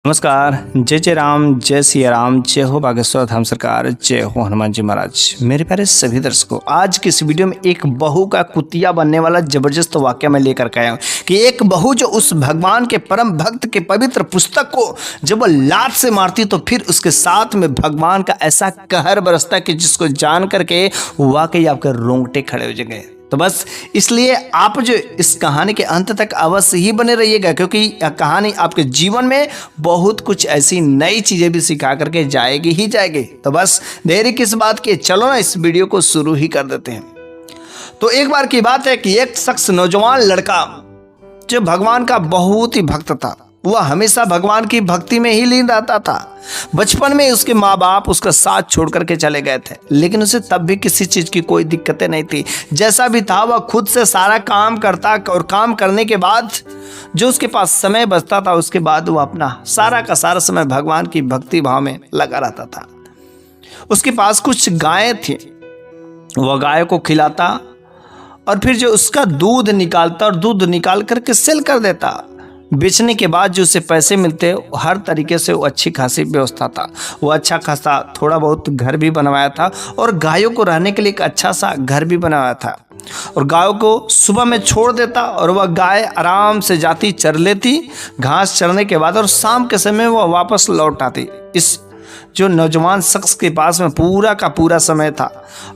नमस्कार। जय जय राम, जय सिया राम, जय हो बागेश्वर धाम सरकार, जय हो हनुमान जी महाराज। मेरे प्यारे सभी दर्शकों, आज की इस वीडियो में एक बहू का कुतिया बनने वाला जबरदस्त वाक्य मैं लेकर के आया हूँ कि एक बहू जो उस भगवान के परम भक्त के पवित्र पुस्तक को जब वो लात से मारती तो फिर उसके साथ में भगवान का ऐसा कहर बरसता कि जिसको जान करके वाकई आपके रोंगटे खड़े हो जाएंगे। तो बस इसलिए आप जो इस कहानी के अंत तक अवश्य ही बने रहिएगा, क्योंकि यह कहानी आपके जीवन में बहुत कुछ ऐसी नई चीजें भी सिखा करके जाएगी ही जाएगी। तो बस देरी किस बात की, चलो ना इस वीडियो को शुरू ही कर देते हैं। तो एक बार की बात है कि एक शख्स, नौजवान लड़का जो भगवान का बहुत ही भक्त था, वह हमेशा भगवान की भक्ति में ही लीन रहता था। बचपन में उसके माँ बाप उसका साथ छोड़ करके चले गए थे, लेकिन उसे तब भी किसी चीज की कोई दिक्कतें नहीं थी। जैसा भी था वह खुद से सारा काम करता और काम करने के बाद जो उसके पास समय बचता था, उसके बाद वह अपना सारा का सारा समय भगवान की भक्ति भाव में लगा रहता था। उसके पास कुछ गायें थी, वह गाय को खिलाता और फिर जो उसका दूध निकालता और दूध निकाल करके सेल कर देता। बेचने के बाद जो उसे पैसे मिलते, हर तरीके से वो अच्छी खासी व्यवस्था था। वो अच्छा खासा थोड़ा बहुत घर भी बनवाया था और गायों को रहने के लिए एक अच्छा सा घर भी बनाया था। और गायों को सुबह में छोड़ देता और वह गाय आराम से जाती, चर लेती घास चरने के बाद, और शाम के समय वह वापस लौट आती। इस जो नौजवान शख्स के पास में पूरा का पूरा समय था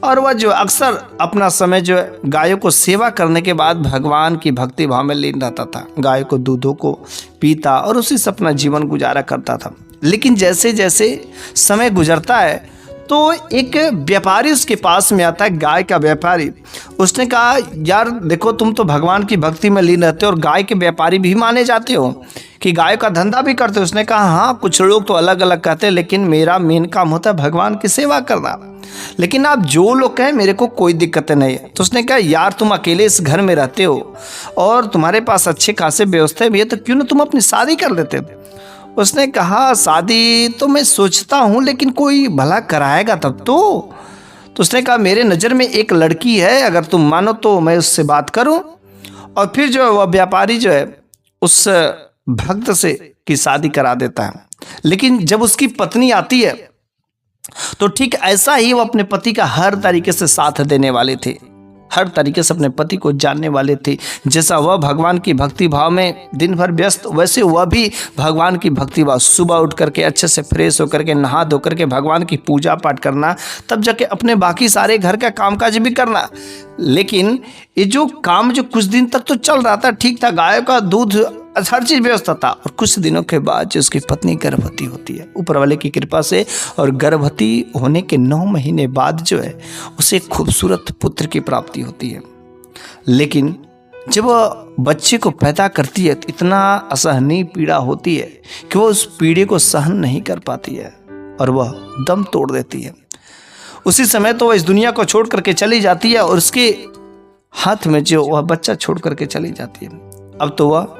और वह जो अक्सर अपना समय जो गायों को सेवा करने के बाद भगवान की भक्ति भाव में लीन रहता था। गाय को दूधों को पीता और उसी से अपना जीवन गुजारा करता था। लेकिन जैसे जैसे समय गुजरता है तो एक व्यापारी उसके पास में आता है, गाय का व्यापारी। उसने कहा, यार देखो, तुम तो भगवान की भक्ति में लीन रहते हो और गाय के व्यापारी भी माने जाते हो कि गाय का धंधा भी करते हो। उसने कहा, हाँ, कुछ लोग तो अलग अलग कहते हैं, लेकिन मेरा मेन काम होता है भगवान की सेवा करना। लेकिन आप जो लोग कहें, मेरे को कोई दिक्कत नहीं है। तो उसने कहा, यार तुम अकेले इस घर में रहते हो और तुम्हारे पास अच्छे खासे व्यवस्था भी है, तो क्यों ना तुम अपनी शादी कर लेते। उसने कहा, शादी तो मैं सोचता हूँ, लेकिन कोई भला कराएगा तब तो। उसने कहा, मेरे नज़र में एक लड़की है, अगर तुम मानो तो मैं उससे बात करूँ। और फिर जो वह व्यापारी जो है उस भक्त से की शादी करा देता है। लेकिन जब उसकी पत्नी आती है तो ठीक ऐसा ही वो अपने पति का हर तरीके से साथ देने वाले थे, हर तरीके से अपने पति को जानने वाले थे। जैसा वह भगवान की भक्ति भाव में दिन भर व्यस्त, वैसे वह भी भगवान की भक्ति भाव, सुबह उठ करके अच्छे से फ्रेश होकर के नहा धो करके भगवान की पूजा पाठ करना, तब जाके अपने बाकी सारे घर का कामकाज भी करना। लेकिन ये जो काम जो कुछ दिन तक तो चल रहा था, ठीक था, गाय का दूध हर चीज़ व्यवस्था था। और कुछ दिनों के बाद जो उसकी पत्नी गर्भवती होती है ऊपर वाले की कृपा से, और गर्भवती होने के 9 महीने बाद जो है उसे एक खूबसूरत पुत्र की प्राप्ति होती है। लेकिन जब वह बच्चे को पैदा करती है तो इतना असहनीय पीड़ा होती है कि वह उस पीड़े को सहन नहीं कर पाती है और वह दम तोड़ देती है। उसी समय तो वह इस दुनिया को छोड़ करके चली जाती है और उसके हाथ में जो वह बच्चा छोड़ करके चली जाती है। अब तो वह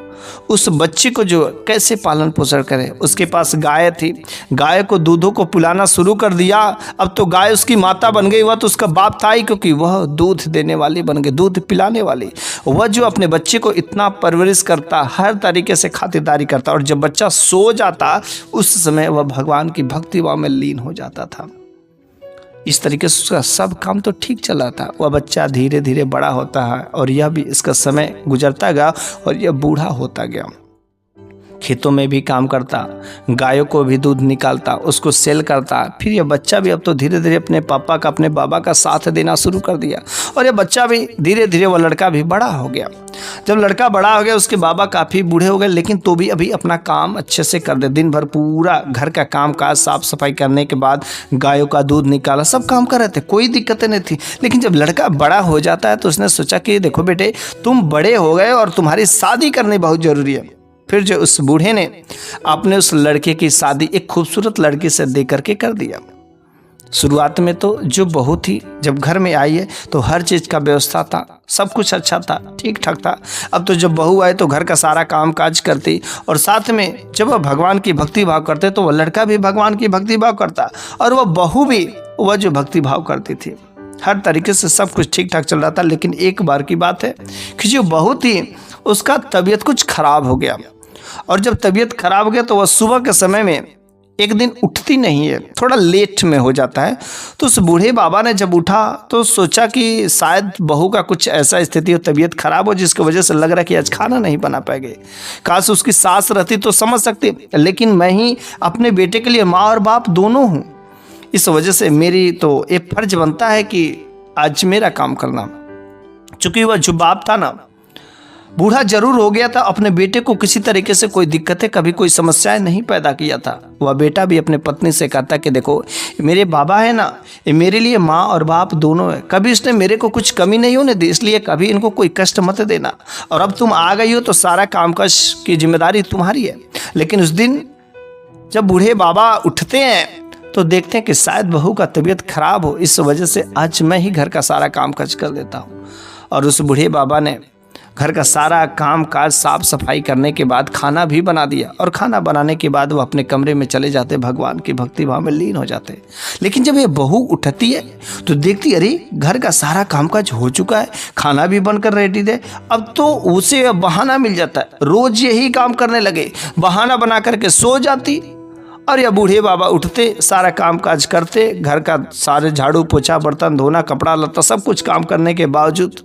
उस बच्चे को जो कैसे पालन पोषण करे। उसके पास गाय थी, गाय को दूधों को पिलाना शुरू कर दिया। अब तो गाय उसकी माता बन गई, वह तो उसका बाप था ही, क्योंकि वह दूध देने वाली बन गई, दूध पिलाने वाली। वह जो अपने बच्चे को इतना परवरिश करता, हर तरीके से खातिरदारी करता, और जब बच्चा सो जाता उस समय वह भगवान की भक्ति भाव में लीन हो जाता था। इस तरीके से उसका सब काम तो ठीक चला था। वह बच्चा धीरे धीरे बड़ा होता है और यह भी इसका समय गुजरता गया और यह बूढ़ा होता गया। खेतों में भी काम करता, गायों को भी दूध निकालता, उसको सेल करता। फिर यह बच्चा भी अब तो धीरे धीरे अपने पापा का, अपने बाबा का साथ देना शुरू कर दिया। और यह बच्चा भी धीरे धीरे, वह लड़का भी बड़ा हो गया। जब लड़का बड़ा हो गया, उसके बाबा काफ़ी बूढ़े हो गए, लेकिन तो भी अभी अपना काम अच्छे से कर दे। दिन भर पूरा घर का काम काज, साफ सफाई करने के बाद गायों का दूध निकाला, सब काम कर रहे थे, कोई दिक्कतें नहीं थी। लेकिन जब लड़का बड़ा हो जाता है तो उसने सोचा कि देखो बेटे, तुम बड़े हो गए और तुम्हारी शादी करनी बहुत ज़रूरी है। फिर जो उस बूढ़े ने अपने उस लड़के की शादी एक खूबसूरत लड़की से दे करके कर दिया। शुरुआत में तो जो बहू थी जब घर में आई है तो हर चीज़ का व्यवस्था था, सब कुछ अच्छा था, ठीक ठाक था। अब तो जब बहू आए तो घर का सारा काम काज करती, और साथ में जब वह भगवान की भक्ति भाव करते तो वह लड़का भी भगवान की भक्ति भाव करता, और वह बहू भी वह जो भक्ति भाव करती थी। हर तरीके से सब कुछ ठीक ठाक चल रहा था। लेकिन एक बार की बात है कि जो बहू थी उसका तबीयत कुछ खराब हो गया और जब तबीयत खराब हो गया तो वह सुबह के समय में एक दिन उठती नहीं है, थोड़ा लेट में हो जाता है। तो उस बूढ़े बाबा ने जब उठा तो सोचा कि शायद बहू का कुछ ऐसा स्थिति हो, तबीयत खराब हो, जिसकी वजह से लग रहा है कि आज खाना नहीं बना पाएंगे। काश उसकी सास रहती तो समझ सकती, लेकिन मैं ही अपने बेटे के लिए माँ और बाप दोनों हूँ। इस वजह से मेरी तो एक फर्ज बनता है कि आज मेरा काम करना। चूंकि वह जो बाप था ना, बूढ़ा जरूर हो गया था, अपने बेटे को किसी तरीके से कोई दिक्कतें, कभी कोई समस्याएं नहीं पैदा किया था। वह बेटा भी अपने पत्नी से कहता कि देखो मेरे बाबा है ना, ये मेरे लिए माँ और बाप दोनों है, कभी इसने मेरे को कुछ कमी नहीं होने दी, इसलिए कभी इनको कोई कष्ट मत देना। और अब तुम आ गई हो तो सारा कामकाज की जिम्मेदारी तुम्हारी है। लेकिन उस दिन जब बूढ़े बाबा उठते हैं तो देखते हैं कि शायद बहू का तबीयत खराब हो, इस वजह से आज मैं ही घर का सारा कामकाज कर देता हूँ। और उस बूढ़े बाबा ने घर का सारा काम काज साफ सफाई करने के बाद खाना भी बना दिया। और खाना बनाने के बाद वो अपने कमरे में चले जाते, भगवान की भक्ति भाव में लीन हो जाते। लेकिन जब ये बहू उठती है तो देखती, अरे घर का सारा कामकाज हो चुका है, खाना भी बनकर रेडी है। अब तो उसे बहाना मिल जाता है, रोज यही काम करने लगे, बहाना बना करके सो जाती। और यह बूढ़े बाबा उठते, सारा काम काज करते, घर का सारे झाड़ू पोछा, बर्तन धोना, कपड़ा लत्ता सब कुछ काम करने के बावजूद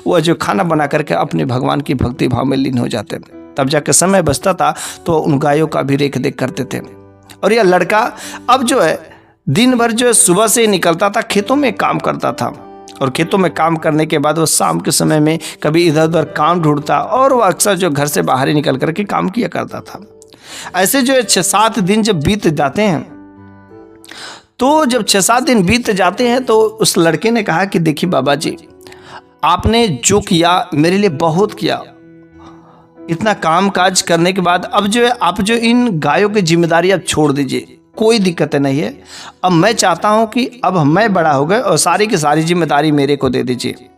वह जो खाना बना करके अपने भगवान की भक्ति भाव में लीन हो जाते। तब जाकर समय बचता था तो उन गायों का भी रेख देख करते थे। और यह लड़का अब जो है दिन भर जो है सुबह से निकलता था, खेतों में काम करता था। और खेतों में काम करने के बाद वो शाम के समय में कभी इधर उधर काम ढूंढता, और वह अक्सर जो घर से बाहर ही निकल करके काम किया करता था। ऐसे जो 6-7 दिन जब बीत जाते हैं, तो जब 6-7 दिन बीत जाते हैं तो उस लड़के ने कहा कि देखिए बाबा जी, आपने जो किया मेरे लिए बहुत किया। इतना काम काज करने के बाद अब जो है आप जो इन गायों की जिम्मेदारी अब छोड़ दीजिए, कोई दिक्कत नहीं है। अब मैं चाहता हूं कि अब मैं बड़ा हो गया और सारी की सारी जिम्मेदारी मेरे को दे दीजिए।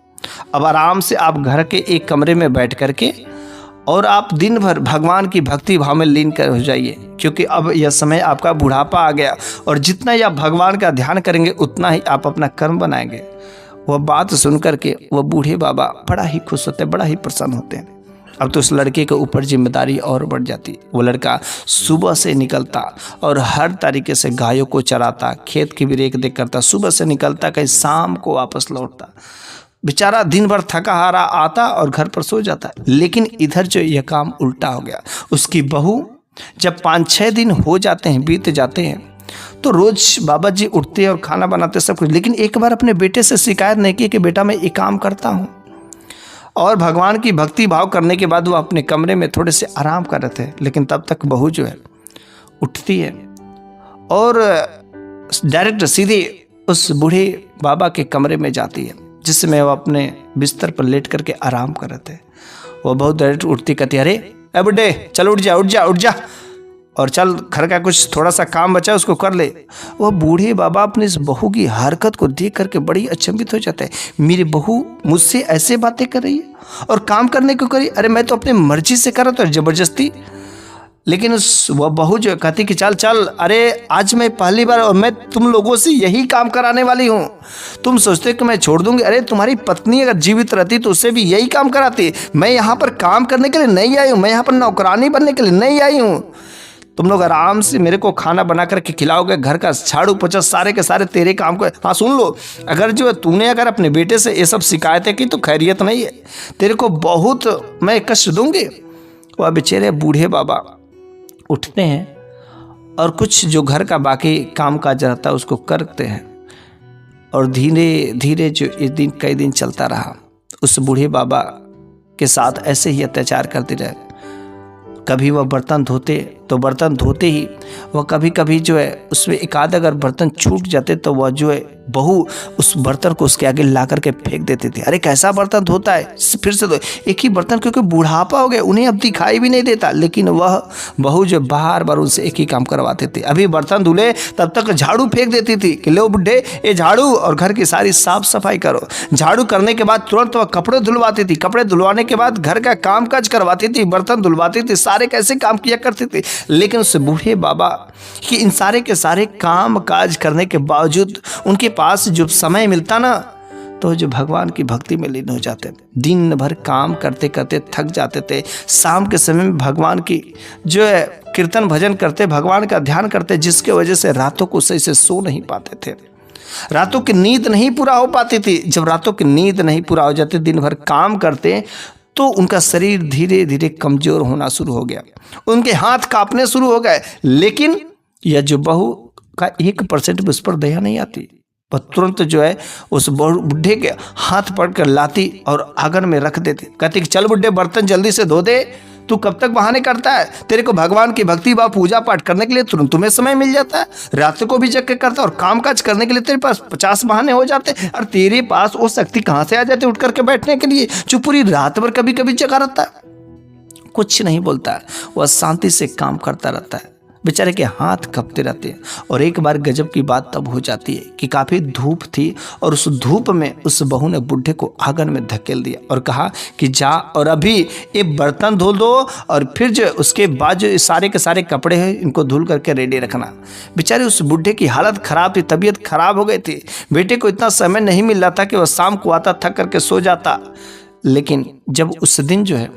अब आराम से आप घर के एक कमरे में बैठ करके और आप दिन भर भगवान की भक्ति भाव में लीन कर हो जाइए, क्योंकि अब यह समय आपका बुढ़ापा आ गया और जितना ही आप भगवान का ध्यान करेंगे उतना ही आप अपना कर्म बनाएंगे। वह बात सुन करके वह बूढ़े बाबा बड़ा ही खुश होते हैं, बड़ा ही प्रसन्न होते हैं। अब तो उस लड़के के ऊपर जिम्मेदारी और बढ़ जाती। वो लड़का सुबह से निकलता और हर तरीके से गायों को चराता, खेत की भी रेख देख करता, सुबह से निकलता, कहीं शाम को वापस लौटता। बेचारा दिन भर थका हारा आता और घर पर सो जाता। लेकिन इधर जो यह काम उल्टा हो गया। उसकी बहू जब 5-6 दिन हो जाते हैं, बीत जाते हैं, तो रोज बाबा जी उठते और खाना बनाते सब कुछ, लेकिन एक बार अपने बेटे से शिकायत नहीं की कि बेटा मैं ये काम करता हूँ। और भगवान की भक्ति भाव करने के बाद वो अपने कमरे में थोड़े से आराम कर रहे थे। लेकिन तब तक बहू जो है उठती है और डायरेक्ट सीधे उस बूढ़े बाबा के कमरे में जाती है, जिसमें वो अपने बिस्तर पर लेट करके आराम कर रहे थे। वो बहुत डायरेक्ट उठती, कहती, अरे ए बुड्ढे चल उठ जा उठ जा उठ जा, और चल घर का कुछ थोड़ा सा काम बचा उसको कर ले। वह बूढ़े बाबा अपनी इस बहू की हरकत को देख करके बड़ी अचंभित हो जाते हैं। मेरी बहू मुझसे ऐसे बातें कर रही है और काम करने को करी, अरे मैं तो अपनी मर्जी से कर रहा था, जबरदस्ती। लेकिन वह बहू जो कहती कि चल चल, अरे आज मैं पहली बार और मैं तुम लोगों से यही काम कराने वाली हूँ। तुम सोचते हो कि मैं छोड़ दूंगी? अरे तुम्हारी पत्नी अगर जीवित रहती तो उससे भी यही काम कराती। मैं यहाँ पर काम करने के लिए नहीं आई हूँ, मैं यहाँ पर नौकरानी बनने के लिए नहीं आई हूँ। तुम लोग आराम से मेरे को खाना बना करके खिलाओगे, घर का झाड़ू पोछा सारे के सारे तेरे काम को। हाँ सुन लो, अगर जो है तूने अगर अपने बेटे से ये सब शिकायतें की तो खैरियत नहीं है, तेरे को बहुत मैं कष्ट दूंगी। वह बेचारे बूढ़े बाबा उठते हैं और कुछ जो घर का बाकी काम काज रहता है उसको करते हैं। और धीरे धीरे जो इस दिन कई दिन चलता रहा, उस बूढ़े बाबा के साथ ऐसे ही अत्याचार करते रहे। कभी वह बर्तन धोते तो बर्तन धोते ही वह कभी कभी जो है उसमें एक आध अगर बर्तन छूट जाते तो वह जो है बहू उस बर्तन को उसके आगे ला करके फेंक देती थी। अरे कैसा बर्तन धोता है, फिर से धो। एक ही बर्तन, क्योंकि बुढ़ापा हो गया, उन्हें अब दिखाई भी नहीं देता। लेकिन वह बहू जो बार बार उनसे एक ही काम करवाते थे। अभी बर्तन धुले तब तक झाड़ू फेंक देती थी कि लो बुड्ढे ये झाड़ू, और घर की सारी साफ सफाई करो। झाड़ू करने के बाद तुरंत वह कपड़े धुलवाती थी, कपड़े धुलवाने के बाद घर का काम काज करवाती थी, बर्तन धुलवाती थी, सारे कैसे काम किया करती थी। लेकिन उस बूढ़े बाबा कि इन सारे के सारे काम काज करने के बावजूद उनके पास जब समय मिलता ना तो जो भगवान की भक्ति में लीन हो जाते थे। दिन भर काम करते करते थक जाते थे, शाम के समय में भगवान की जो है कीर्तन भजन करते, भगवान का ध्यान करते, जिसके वजह से रातों को सही से सो नहीं पाते थे, रातों की नींद नहीं पूरा हो पाती थी। जब रातों की नींद नहीं पूरा हो जाती, दिन भर काम करते, तो उनका शरीर धीरे धीरे कमजोर होना शुरू हो गया, उनके हाथ कांपने शुरू हो गए। लेकिन यह जो बहू का 1% भी उस पर दया नहीं आती, वह तुरंत जो है उस बुढ़े के हाथ पकड़कर लाती और आंगन में रख देती, कहती कि चल बुढ़े बर्तन जल्दी से धो दे, तू कब तक बहाने करता है, तेरे को भगवान की भक्ति व पूजा पाठ करने के लिए तुरंत तुम्हें समय मिल जाता है, रात को भी जग के करता है, और काम काज करने के लिए तेरे पास 50 बहाने हो जाते, और तेरे पास वो शक्ति कहाँ से आ जाती उठ करके बैठने के लिए, जो पूरी रात भर कभी कभी जगा रहता है, कुछ नहीं बोलता है, वह शांति से काम करता रहता है। बेचारे के हाथ कँपते रहते हैं। और एक बार गजब की बात तब हो जाती है कि काफ़ी धूप थी, और उस धूप में उस बहू ने बुढ़े को आंगन में धकेल दिया और कहा कि जा और अभी ये बर्तन धुल दो, और फिर जो उसके बाद जो सारे के सारे कपड़े हैं इनको धुल करके रेडी रखना। बेचारे उस बुढ़े की हालत ख़राब थी, तबीयत खराब हो गई थी, बेटे को इतना समय नहीं मिल रहा था कि वह शाम को आता, थक करके सो जाता। लेकिन जब उस दिन जो है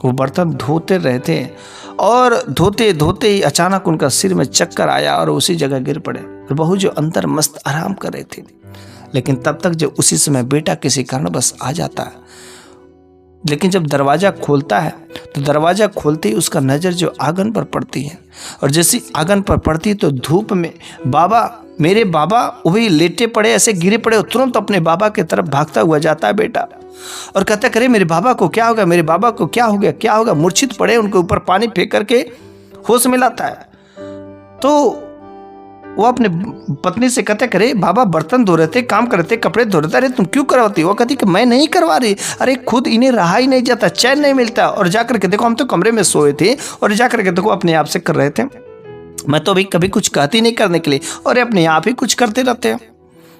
वो बर्तन धोते रहे थे, और धोते धोते ही अचानक उनका सिर में चक्कर आया और उसी जगह गिर पड़े, और बहू जो अंदर मस्त आराम कर रही थी। लेकिन तब तक जब उसी समय बेटा किसी कारणवश आ जाता है, लेकिन जब दरवाज़ा खोलता है तो दरवाज़ा खोलते ही उसका नज़र जो आंगन पर पड़ती है, और जैसी आंगन पर पड़ती तो धूप में बाबा, मेरे बाबा वही लेटे पड़े, ऐसे गिरे पड़े। तुरंत अपने बाबा की तरफ भागता हुआ जाता है बेटा, और कहता करे मेरे बाबा को क्या हो गया, मेरे बाबा को क्या हो गया, क्या होगा। मूर्छित पड़े, उनके ऊपर पानी फेंक करके होश मिलाता है। तो वो अपने पत्नी से कहते करे बाबा बर्तन धो रहे थे, काम कर रहे थे, कपड़े धो रहे थे, अरे तुम क्यों करवाती। वो कहती कि मैं नहीं करवा रही, अरे खुद इन्हें रहा ही नहीं जाता, चैन नहीं मिलता। और जाकर के देखो हम तो कमरे में सोए थे, और जाकर के देखो अपने आप से कर रहे थे, मैं तो अभी कभी कुछ कहती नहीं करने के लिए, और अपने आप ही कुछ करते रहते हैं।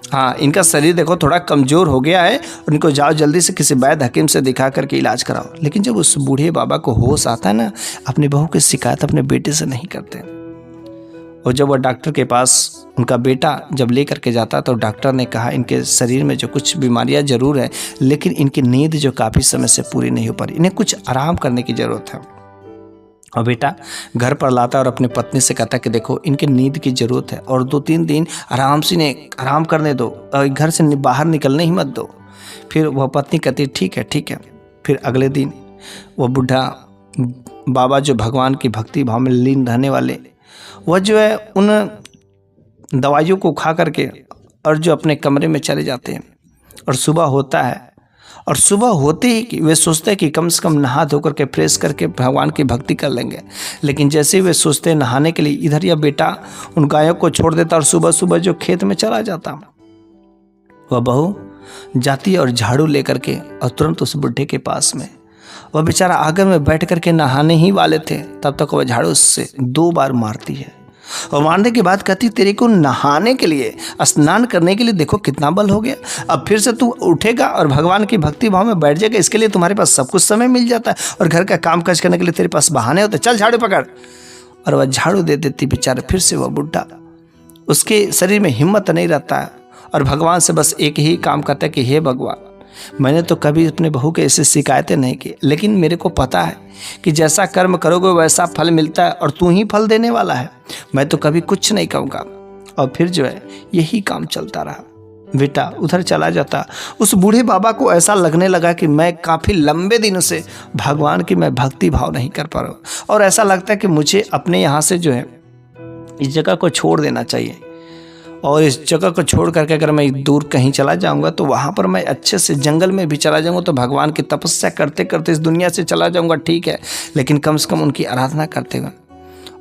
हाँ, इनका शरीर देखो थोड़ा कमज़ोर हो गया है, उनको जाओ जल्दी से किसी वैद्य हकीम से दिखा करके इलाज कराओ। लेकिन जब उस बूढ़े बाबा को होश आता है ना, अपनी बहू की शिकायत अपने बेटे से नहीं करते। और जब वह डॉक्टर के पास उनका बेटा जब ले करके जाता, तो डॉक्टर ने कहा इनके शरीर में जो कुछ बीमारियां जरूर है, लेकिन इनकी नींद जो काफ़ी समय से पूरी नहीं हो पा रही, इन्हें कुछ आराम करने की ज़रूरत है। और बेटा घर पर लाता और अपनी पत्नी से कहता कि देखो इनके नींद की ज़रूरत है, और 2-3 दिन आराम से इन्हें आराम करने दो, और घर से बाहर निकलने ही मत दो। फिर वह पत्नी कहती ठीक है ठीक है। फिर अगले दिन वह बूढ़ा बाबा जो भगवान की भक्ति भाव में लीन रहने वाले, वह जो है उन दवाइयों को खा करके और जो अपने कमरे में चले जाते हैं। और सुबह होता है, और सुबह होते ही कि वे सोचते हैं कि कम से कम नहा धो करके फ्रेश करके भगवान की भक्ति कर लेंगे। लेकिन जैसे ही वे सोचते हैं नहाने के लिए, इधर यह बेटा उन गायों को छोड़ देता और सुबह सुबह जो खेत में चला जाता। वह बहू जाती और झाड़ू लेकर के, और तुरंत उस बुढ़े के पास में, वह बेचारा आंगन में बैठ करके नहाने ही वाले थे, तब तक वह झाड़ू से 2 बार मारती है। और मारने के बाद कहती तेरे को नहाने के लिए, स्नान करने के लिए देखो कितना बल हो गया, अब फिर से तू उठेगा और भगवान की भक्ति भाव में बैठ जाएगा, इसके लिए तुम्हारे पास सब कुछ समय मिल जाता है, और घर का काम काज करने के लिए तेरे पास बहाने होते, चल झाड़ू पकड़। और वह झाड़ू दे देती। बेचारा फिर से वह बुढ़ा, उसके शरीर में हिम्मत नहीं रहता है, और भगवान से बस एक ही काम करता है कि हे भगवान, मैंने तो कभी अपने बहू के ऐसे शिकायतें नहीं की, लेकिन मेरे को पता है कि जैसा कर्म करोगे वैसा फल मिलता है, और तू ही फल देने वाला है, मैं तो कभी कुछ नहीं कहूँगा। और फिर जो है यही काम चलता रहा। बेटा उधर चला जाता। उस बूढ़े बाबा को ऐसा लगने लगा कि मैं काफ़ी लंबे दिनों से भगवान की मैं भक्ति भाव नहीं कर पा रहा हूँ, और ऐसा लगता है कि मुझे अपने यहाँ से जो है इस जगह को छोड़ देना चाहिए, और इस जगह को छोड़ करके अगर मैं दूर कहीं चला जाऊंगा तो वहाँ पर मैं अच्छे से जंगल में भी चला जाऊंगा, तो भगवान की तपस्या करते करते इस दुनिया से चला जाऊंगा, ठीक है, लेकिन कम से कम उनकी आराधना करते हुए।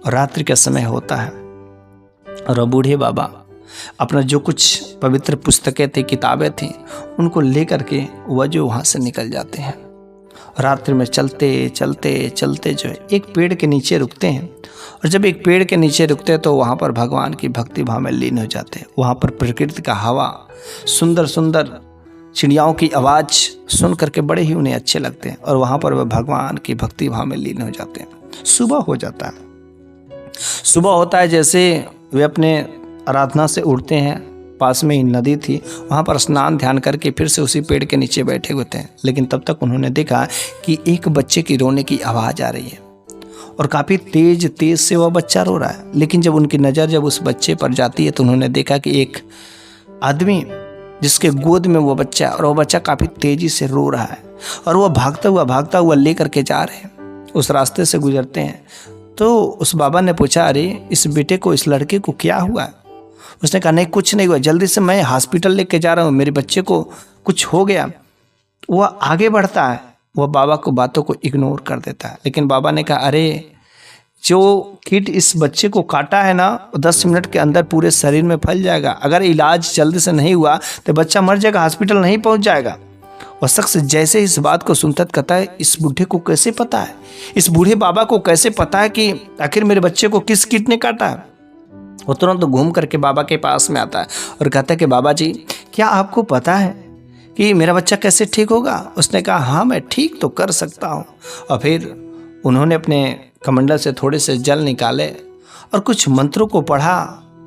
और रात्रि का समय होता है, और बूढ़े बाबा अपना जो कुछ पवित्र पुस्तकें थी, किताबें थी, उनको ले करके वह जो वहाँ से निकल जाते हैं। रात्रि में चलते चलते चलते जो है एक पेड़ के नीचे रुकते हैं, और जब एक पेड़ के नीचे रुकते हैं तो वहाँ पर भगवान की भक्ति भाव में लीन हो जाते हैं। वहाँ पर प्रकृति का हवा, सुंदर सुंदर चिड़ियाओं की आवाज़ सुन करके बड़े ही उन्हें अच्छे लगते हैं, और वहाँ पर वह भगवान की भक्ति भाव में लीन हो जाते हैं। सुबह हो जाता है। सुबह होता है, जैसे वे अपने आराधना से उठते हैं, पास में ही नदी थी, वहाँ पर स्नान ध्यान करके फिर से उसी पेड़ के नीचे बैठे हुए थे। लेकिन तब तक उन्होंने देखा कि एक बच्चे की रोने की आवाज़ आ रही है और काफ़ी तेज से वह बच्चा रो रहा है। लेकिन जब उनकी नज़र जब उस बच्चे पर जाती है तो उन्होंने देखा कि एक आदमी जिसके गोद में वो बच्चा है और वो बच्चा काफ़ी तेज़ी से रो रहा है और वह भागता हुआ ले करके जा रहे हैं। उस रास्ते से गुजरते हैं तो उस बाबा ने पूछा, अरे इस बेटे को, इस लड़के को क्या हुआ? उसने कहा, नहीं कुछ नहीं हुआ, जल्दी से मैं हॉस्पिटल लेके जा रहा हूँ, मेरे बच्चे को कुछ हो गया। वह आगे बढ़ता है, वह बाबा को बातों को इग्नोर कर देता है। लेकिन बाबा ने कहा, अरे जो कीट इस बच्चे को काटा है ना, 10 मिनट के अंदर पूरे शरीर में फैल जाएगा। अगर इलाज जल्दी से नहीं हुआ तो बच्चा मर जाएगा, हॉस्पिटल नहीं पहुंच जाएगा। वह शख्स जैसे इस बात को सुनता कहता है, इस बूढ़े को कैसे पता है, इस बूढ़े बाबा को कैसे पता है कि आखिर मेरे बच्चे को किस कीट ने काटा है? वो तुरंत घूम करके बाबा के पास में आता है और कहता है कि बाबा जी, क्या आपको पता है कि मेरा बच्चा कैसे ठीक होगा? उसने कहा, हाँ मैं ठीक तो कर सकता हूँ। और फिर उन्होंने अपने कमंडल से थोड़े से जल निकाले और कुछ मंत्रों को पढ़ा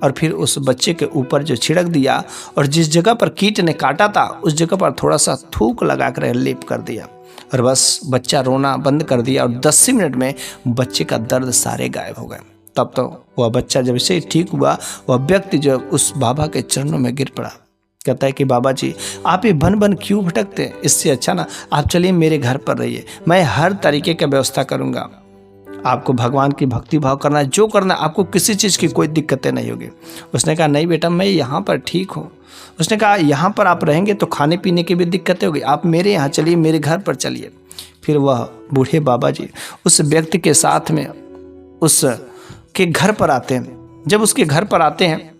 और फिर उस बच्चे के ऊपर जो छिड़क दिया और जिस जगह पर कीट ने काटा था उस जगह पर थोड़ा सा थूक लगा कर लेप कर दिया और बस बच्चा रोना बंद कर दिया और 10 मिनट में बच्चे का दर्द सारे गायब हो गए। तब तो वह बच्चा जब से ठीक हुआ, वह व्यक्ति जो उस बाबा के चरणों में गिर पड़ा। कहता है कि बाबा जी, आप ये बन बन क्यों भटकते? इससे अच्छा ना आप चलिए मेरे घर पर रहिए, मैं हर तरीके का व्यवस्था करूँगा। आपको भगवान की भक्ति भाव करना है, जो करना, आपको किसी चीज़ की कोई दिक्कतें नहीं होगी। उसने कहा, नहीं बेटा मैं यहाँ पर ठीक हूँ। उसने कहा, यहाँ पर आप रहेंगे तो खाने पीने की भी दिक्कतें होगी, आप मेरे यहाँ चलिए, मेरे घर पर चलिए। फिर वह बूढ़े बाबा जी उस व्यक्ति के साथ में उस के घर पर आते हैं। जब उसके घर पर आते हैं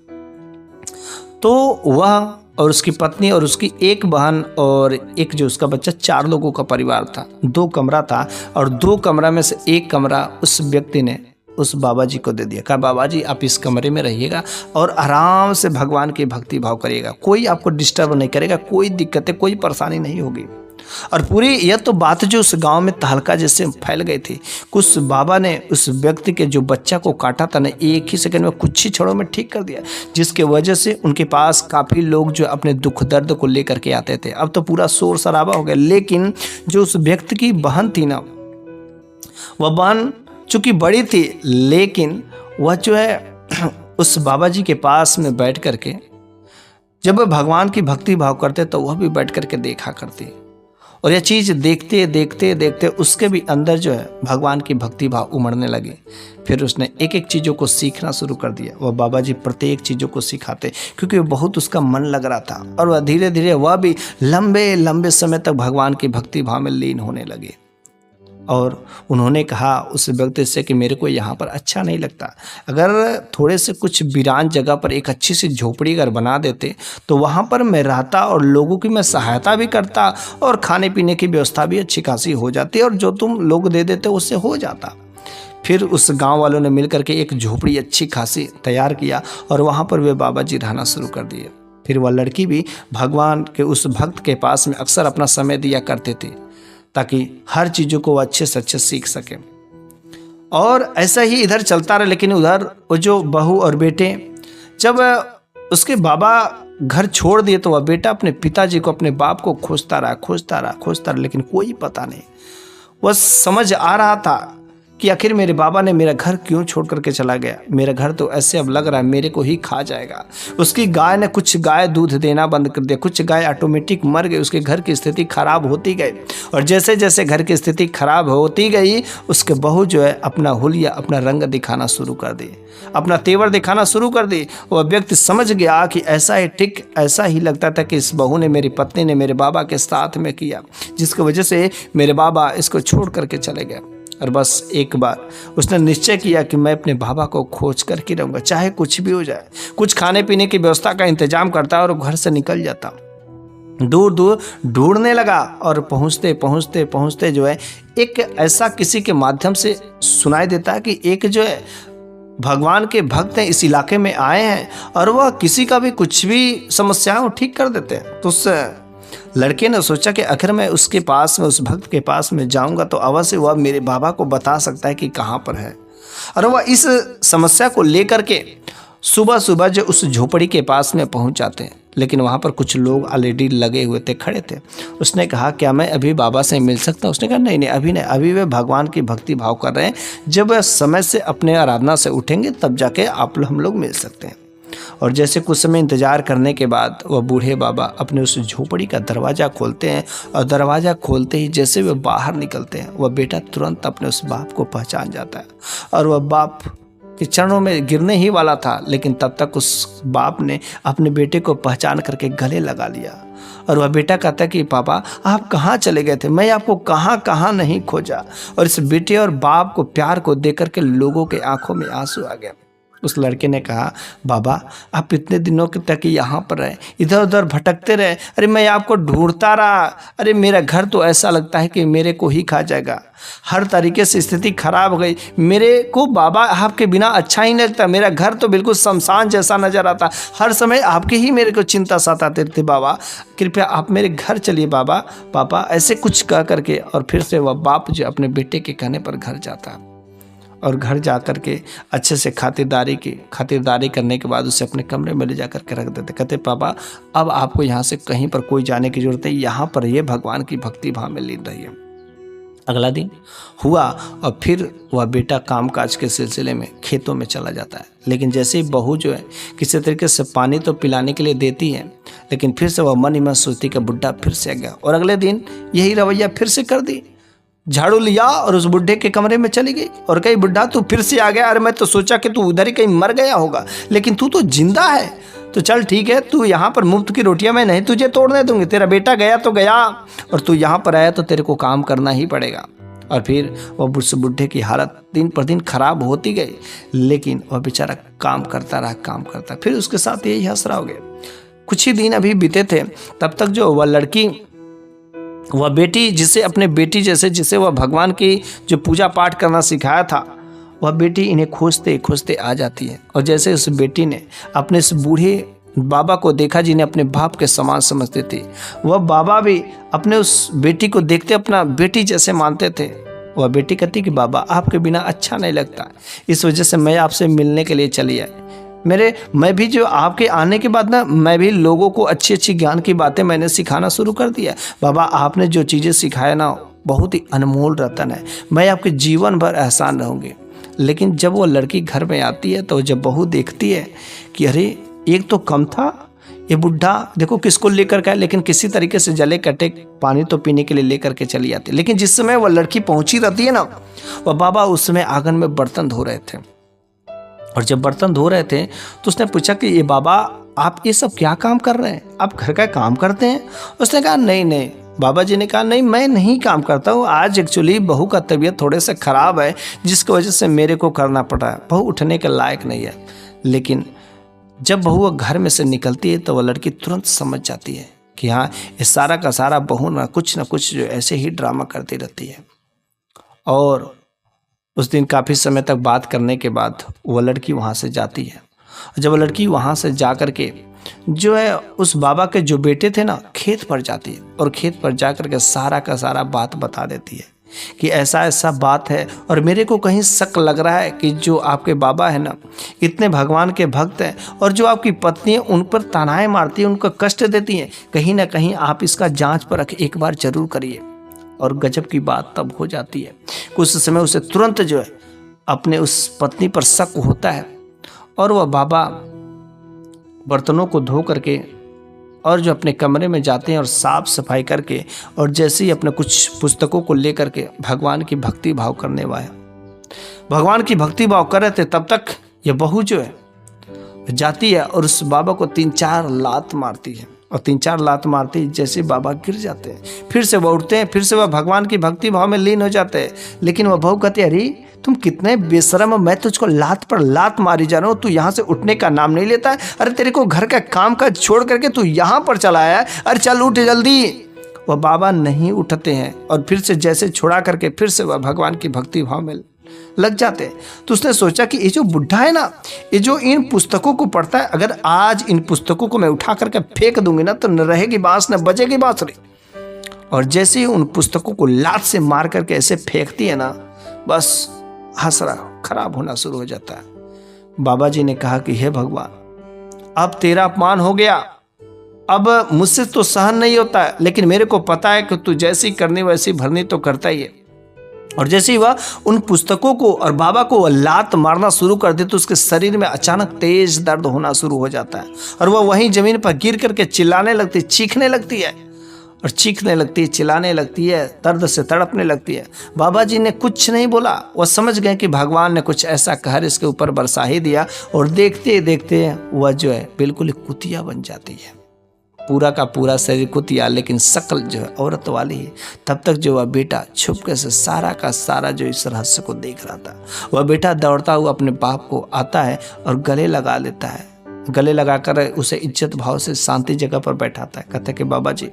तो वह और उसकी पत्नी और उसकी एक बहन और एक जो उसका बच्चा, 4 लोगों का परिवार था। 2 कमरा था और 2 कमरा में से एक कमरा उस व्यक्ति ने उस बाबा जी को दे दिया। कहा, बाबा जी आप इस कमरे में रहिएगा और आराम से भगवान की भक्ति भाव करिएगा, कोई आपको डिस्टर्ब नहीं करेगा, कोई दिक्कतें कोई परेशानी नहीं होगी। और पूरी यह तो बात जो उस गांव में तहलका जैसे फैल गई थी। कुछ बाबा ने उस व्यक्ति के जो बच्चा को काटा था ना, एक ही सेकंड में कुछ ही क्षणों में ठीक कर दिया, जिसके वजह से उनके पास काफ़ी लोग जो अपने दुख दर्द को लेकर के आते थे। अब तो पूरा शोर शराबा हो गया। लेकिन जो उस व्यक्ति की बहन थी ना, वह बहन चूंकि बड़ी थी, लेकिन वह जो है उस बाबा जी के पास में बैठ करके जब वह भगवान की भक्ति भाव करते तो वह भी बैठ करके देखा करती। और यह चीज़ देखते देखते देखते उसके भी अंदर जो है भगवान की भक्ति भाव उमड़ने लगी। फिर उसने एक एक चीज़ों को सीखना शुरू कर दिया। वह बाबा जी प्रत्येक चीज़ों को सिखाते, क्योंकि बहुत उसका मन लग रहा था और वह धीरे धीरे वह भी लंबे लंबे समय तक भगवान की भक्ति भाव में लीन होने लगे। और उन्होंने कहा उस व्यक्ति से कि मेरे को यहाँ पर अच्छा नहीं लगता, अगर थोड़े से कुछ वीरान जगह पर एक अच्छी सी झोपड़ी अगर बना देते तो वहाँ पर मैं रहता और लोगों की मैं सहायता भी करता और खाने पीने की व्यवस्था भी अच्छी खासी हो जाती और जो तुम लोग दे देते उससे हो जाता। फिर उस गांव वालों ने मिल करके एक झोपड़ी अच्छी खासी तैयार किया और वहाँ पर वे बाबा जी रहना शुरू कर दिए। फिर वह लड़की भी भगवान के उस भक्त के पास में अक्सर अपना समय दिया करते थे ताकि हर चीज़ों को अच्छे से अच्छे सीख सके। और ऐसा ही इधर चलता रहा। लेकिन उधर वो जो बहू और बेटे, जब उसके बाबा घर छोड़ दिए तो वह बेटा अपने पिताजी को, अपने बाप को खोजता रहा, लेकिन कोई पता नहीं। वह समझ आ रहा था कि आखिर मेरे बाबा ने मेरा घर क्यों छोड़ करके चला गया। मेरा घर तो ऐसे अब लग रहा है मेरे को ही खा जाएगा। उसकी गाय ने, कुछ गाय दूध देना बंद कर दिया, कुछ गाय ऑटोमेटिक मर गई। उसके घर की स्थिति खराब होती गई और जैसे जैसे घर की स्थिति खराब होती गई उसके बहू जो है अपना हुलिया, अपना रंग दिखाना शुरू कर दी, अपना तेवर दिखाना शुरू कर दी। वह व्यक्ति समझ गया कि ऐसा ही ठीक ऐसा ही लगता था कि इस बहू ने, मेरी पत्नी ने मेरे बाबा के साथ में किया, जिसकी वजह से मेरे बाबा इसको छोड़ करके चले गए। और बस एक बार उसने निश्चय किया कि मैं अपने बाबा को खोज करके रहूँगा, चाहे कुछ भी हो जाए। कुछ खाने पीने की व्यवस्था का इंतजाम करता और घर से निकल जाता, दूर दूर ढूंढने लगा। और पहुँचते पहुँचते पहुँचते जो है एक ऐसा किसी के माध्यम से सुनाई देता है कि एक जो है भगवान के भक्त हैं, इस इलाके में आए हैं और वह किसी का भी कुछ भी समस्याओं ठीक कर देते हैं। तो उस लड़के ने सोचा कि आखिर मैं उसके पास में, उस भक्त के पास में जाऊंगा तो अवश्य वह मेरे बाबा को बता सकता है कि कहाँ पर है। और वह इस समस्या को लेकर के सुबह सुबह जो उस झोपड़ी के पास में पहुंच जाते हैं, लेकिन वहाँ पर कुछ लोग ऑलरेडी लगे हुए थे, खड़े थे। उसने कहा क्या मैं अभी बाबा से मिल सकता हूँ? उसने कहा नहीं नहीं अभी नहीं, अभी वे भगवान की भक्ति भाव कर रहे हैं, जब वह समय से अपने आराधना से उठेंगे तब जाके हम लोग मिल सकते हैं। और जैसे कुछ समय इंतजार करने के बाद वह बूढ़े बाबा अपने उस झोपड़ी का दरवाज़ा खोलते हैं, और दरवाज़ा खोलते ही जैसे वे बाहर निकलते हैं, वह बेटा तुरंत अपने उस बाप को पहचान जाता है। और वह बाप के चरणों में गिरने ही वाला था, लेकिन तब तक उस बाप ने अपने बेटे को पहचान करके गले लगा लिया। और वह बेटा कहता है कि पापा आप कहाँ चले गए थे, मैं आपको कहाँ कहाँ नहीं खोजा। और इस बेटे और बाप को प्यार को देख करके लोगों के आंखों में आंसू आ गया। उस लड़के ने कहा बाबा आप इतने दिनों तक यहाँ पर रहे, इधर उधर भटकते रहे, अरे मैं आपको ढूंढता रहा, अरे मेरा घर तो ऐसा लगता है कि मेरे को ही खा जाएगा, हर तरीके से स्थिति खराब हो गई, मेरे को बाबा आपके बिना अच्छा ही नहीं लगता, मेरा घर तो बिल्कुल शमशान जैसा नजर आता, हर समय आपके ही मेरे को चिंता सताते थे, बाबा कृपया आप मेरे घर चलिए बाबा, पापा ऐसे कुछ कह करके। और फिर से वह बाप जो अपने बेटे के कहने पर घर जाता और घर जा कर के अच्छे से खातिरदारी करने के बाद उसे अपने कमरे में ले जा कर के रख देते। कहते पापा अब आपको यहाँ से कहीं पर कोई जाने की ज़रूरत है, यहाँ पर ये भगवान की भक्ति भाव में लीन रहिए। अगला दिन हुआ और फिर वह बेटा कामकाज के सिलसिले में खेतों में चला जाता है। लेकिन जैसे ही बहू जो है किसी तरीके से पानी तो पिलाने के लिए देती है, लेकिन फिर से वह मन ही मन सोचती कि बुढ़ा फिर से आ गया। और अगले दिन यही रवैया फिर से कर दी, झाड़ू लिया और उस बुढ़े के कमरे में चली गई और कही बुढ़ा तू फिर से आ गया, अरे मैं तो सोचा कि तू उधर ही कहीं मर गया होगा, लेकिन तू तो जिंदा है, तो चल ठीक है तू यहाँ पर मुफ्त की रोटियां मैं नहीं तुझे तोड़ने दूंगी, तेरा बेटा गया तो गया और तू यहाँ पर आया तो तेरे को काम करना ही पड़ेगा। और फिर वह उस बुढ़े की हालत दिन पर दिन खराब होती गई, लेकिन वह बेचारा काम करता। फिर उसके साथ यही हंसरा हो गया। कुछ ही दिन अभी बीते थे, तब तक जो वह लड़की वह बेटी जिसे अपने बेटी जैसे जिसे वह भगवान की जो पूजा पाठ करना सिखाया था, वह बेटी इन्हें खोजते खोजते आ जाती है। और जैसे उस बेटी ने अपने इस बूढ़े बाबा को देखा जिन्हें अपने बाप के समान समझते थे, वह बाबा भी अपने उस बेटी को देखते अपना बेटी जैसे मानते थे। वह बेटी कहती कि बाबा आपके बिना अच्छा नहीं लगता, इस वजह से मैं आपसे मिलने के लिए चली आई। मैं भी जो आपके आने के बाद ना मैं भी लोगों को अच्छी अच्छी ज्ञान की बातें मैंने सिखाना शुरू कर दिया। बाबा आपने जो चीज़ें सिखाया ना बहुत ही अनमोल रतन है, मैं आपके जीवन भर एहसान रहूँगी। लेकिन जब वो लड़की घर में आती है तो जब बहू देखती है कि अरे एक तो कम था, ये बुढ़ा देखो किसको लेकर के, लेकिन किसी तरीके से जले कटे पानी तो पीने के लिए लेकर के चली आती। लेकिन जिस समय वह लड़की पहुंची रहती है ना, वह बाबा उस समय आंगन में बर्तन धो रहे थे। और जब बर्तन धो रहे थे तो उसने पूछा कि ये बाबा आप ये सब क्या काम कर रहे हैं, आप घर का काम करते हैं? उसने कहा नहीं। बाबा जी ने कहा नहीं मैं नहीं काम करता हूँ, आज एक्चुअली बहू का तबीयत थोड़े से ख़राब है जिसकी वजह से मेरे को करना पड़ रहा है, बहू उठने के लायक नहीं है। लेकिन जब बहू घर में से निकलती है तो वह लड़की तुरंत समझ जाती है कि हाँ ये सारा का सारा बहू ना कुछ जो ऐसे ही ड्रामा करती रहती है। और उस दिन काफ़ी समय तक बात करने के बाद वह लड़की वहाँ से जाती है। जब वह लड़की वहाँ से जा कर के जो है उस बाबा के जो बेटे थे ना खेत पर जाती है और खेत पर जा कर के सारा का सारा बात बता देती है कि ऐसा बात है और मेरे को कहीं शक लग रहा है कि जो आपके बाबा है ना इतने भगवान के भक्त हैं और जो आपकी पत्नी है उन पर तानाएं मारती हैं, उनको कष्ट देती हैं, कहीं ना कहीं आप इसका जांच परख एक बार जरूर करिए। और गजब की बात तब हो जाती है कुछ समय उसे तुरंत जो है अपने उस पत्नी पर शक होता है और वह बाबा बर्तनों को धो करके और जो अपने कमरे में जाते हैं और साफ सफाई करके और जैसे ही अपने कुछ पुस्तकों को लेकर के भगवान की भक्ति भाव करने वाले भगवान की भक्ति भाव कर रहे थे, तब तक ये बहू जो है जाती है और उस बाबा को 3-4 लात मारती है। और 3-4 लात मारती है जैसे बाबा गिर जाते हैं, फिर से वह उठते हैं, फिर से वह भगवान की भक्ति भाव में लीन हो जाते हैं। लेकिन वह बहू कहती है अरे तुम कितने बेशरम हो, मैं तुझको लात पर लात मारी जा रहा हूँ, तू यहाँ से उठने का नाम नहीं लेता है। अरे तेरे को घर का काम काज छोड़ करके तू यहाँ पर चला आया है, अरे चल उठ जल्दी। वह बाबा नहीं उठते हैं और फिर से जैसे छुड़ा करके फिर से वह भगवान की भक्ति भाव में लग जाते हैं। तो उसने सोचा कि ये जो बुढ़ा है ना, ये जो इन पुस्तकों को पढ़ता है, अगर आज इन पुस्तकों को मैं उठा करके फेंक दूंगी ना तो न रहेगी बांस न बजेगी बांसुरी। और जैसे ही उन पुस्तकों को लात से मार करके ऐसे फेंकती है ना, बस हंसरा खराब होना शुरू हो जाता है। बाबा जी ने कहा कि हे भगवान, अब तेरा अपमान हो गया, अब मुझसे तो सहन नहीं होता, लेकिन मेरे को पता है कि तू जैसी करनी वैसी भरनी तो करता ही है। और जैसे ही वह उन पुस्तकों को और बाबा को लात मारना शुरू कर दे तो उसके शरीर में अचानक तेज दर्द होना शुरू हो जाता है और वह वहीं जमीन पर गिर करके चिल्लाने लगती, चीखने लगती है और चीखने लगती है, चिल्लाने लगती है, दर्द से तड़पने लगती है। बाबा जी ने कुछ नहीं बोला, वह समझ गए कि भगवान ने कुछ ऐसा कहर इसके ऊपर बरसा ही दिया और देखते देखते वह जो है बिल्कुल कुतिया बन जाती है। पूरा का पूरा शरीर कुतिया, लेकिन शकल जो है औरत वाली है। तब तक जो वह बेटा छुपके से सारा का सारा जो इस रहस्य को देख रहा था, वह बेटा दौड़ता हुआ अपने बाप को आता है और गले लगा लेता है। गले लगाकर उसे इज्जत भाव से शांति जगह पर बैठाता है। कहता है कि बाबा जी,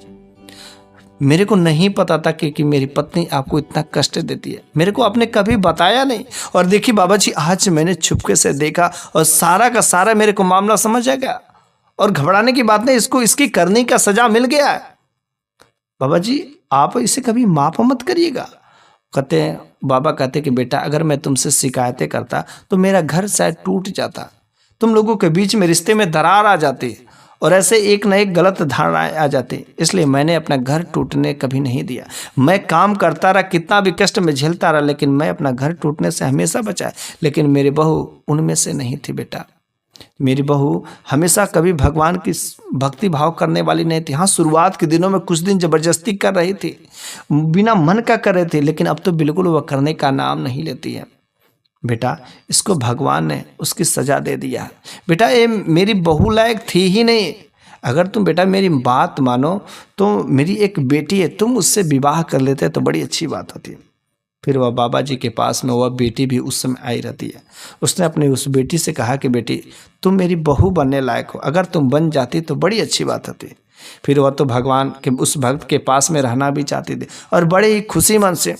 मेरे को नहीं पता था कि मेरी पत्नी आपको इतना कष्ट देती है, मेरे को आपने कभी बताया नहीं। और देखिए बाबा जी, आज मैंने छुपके से देखा और सारा का सारा मेरे को मामला समझ आ गया और घबराने की बात नहीं, इसको इसकी करने का सजा मिल गया है। बाबा जी, आप इसे कभी माफ मत करिएगा। कहते हैं, बाबा कहते कि बेटा, अगर मैं तुमसे शिकायतें करता तो मेरा घर शायद टूट जाता, तुम लोगों के बीच में रिश्ते में दरार आ जाती और ऐसे एक न एक गलत धारणाएं आ जाती। इसलिए मैंने अपना घर टूटने कभी नहीं दिया। मैं काम करता रहा, कितना भी कष्ट में झेलता रहा, लेकिन मैं अपना घर टूटने से हमेशा बचा। लेकिन मेरी बहू उनमें से नहीं थी बेटा। मेरी बहू हमेशा कभी भगवान की भक्ति भाव करने वाली नहीं थी। हाँ, शुरुआत के दिनों में कुछ दिन जबरदस्ती कर रही थी, बिना मन का कर रही थी, लेकिन अब तो बिल्कुल वह करने का नाम नहीं लेती है। बेटा, इसको भगवान ने उसकी सजा दे दिया है। बेटा, ये मेरी बहू लायक थी ही नहीं। अगर तुम बेटा मेरी बात मानो तो मेरी एक बेटी है, तुम उससे विवाह कर लेते तो बड़ी अच्छी बात होती। फिर वह बाबा जी के पास में वह बेटी भी उस समय आई रहती है। उसने अपनी उस बेटी से कहा कि बेटी, तुम मेरी बहू बनने लायक हो, अगर तुम बन जाती तो बड़ी अच्छी बात होती। फिर वह तो भगवान के उस भक्त के पास में रहना भी चाहती थी और बड़े ही खुशी मन से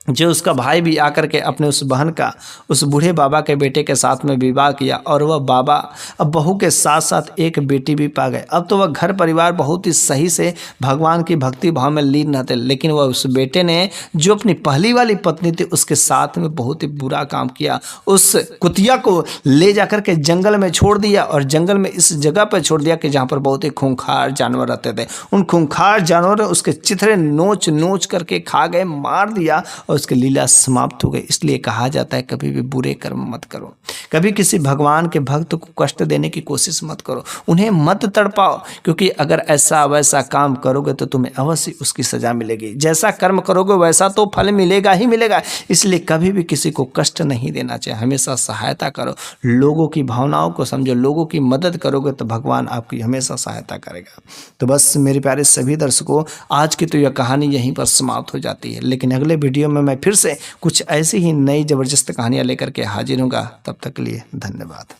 जो उसका भाई भी आकर के अपने उस बहन का उस बूढ़े बाबा के बेटे के साथ में विवाह किया और वह बाबा अब बहू के साथ साथ एक बेटी भी पा गए। अब तो वह घर परिवार बहुत ही सही से भगवान की भक्ति भाव में लीन रहते। लेकिन वह उस बेटे ने जो अपनी पहली वाली पत्नी थी उसके साथ में बहुत ही बुरा काम किया। उस कुतिया को ले जाकर के जंगल में छोड़ दिया और जंगल में इस जगह पर छोड़ दिया कि जहाँ पर बहुत ही खूंखार जानवर रहते थे। उन खूंखार जानवरों ने उसके चिथड़े नोच नोच करके खा गए, मार दिया और उसकी लीला समाप्त हो गई। इसलिए कहा जाता है कभी भी बुरे कर्म मत करो, कभी किसी भगवान के भक्त को कष्ट देने की कोशिश मत करो, उन्हें मत तड़पाओ, क्योंकि अगर ऐसा वैसा काम करोगे तो तुम्हें अवश्य उसकी सजा मिलेगी। जैसा कर्म करोगे वैसा तो फल मिलेगा ही मिलेगा। इसलिए कभी भी किसी को कष्ट नहीं देना चाहिए, हमेशा सहायता करो, लोगों की भावनाओं को समझो, लोगों की मदद करोगे तो भगवान आपकी हमेशा सहायता करेगा। तो बस मेरे प्यारे सभी दर्शकों, आज की तो यह कहानी यहीं पर समाप्त हो जाती है, लेकिन अगले वीडियो में मैं फिर से कुछ ऐसी ही नई ज़बरदस्त कहानियाँ लेकर के हाजिर हूँगा। तब तक के लिए धन्यवाद।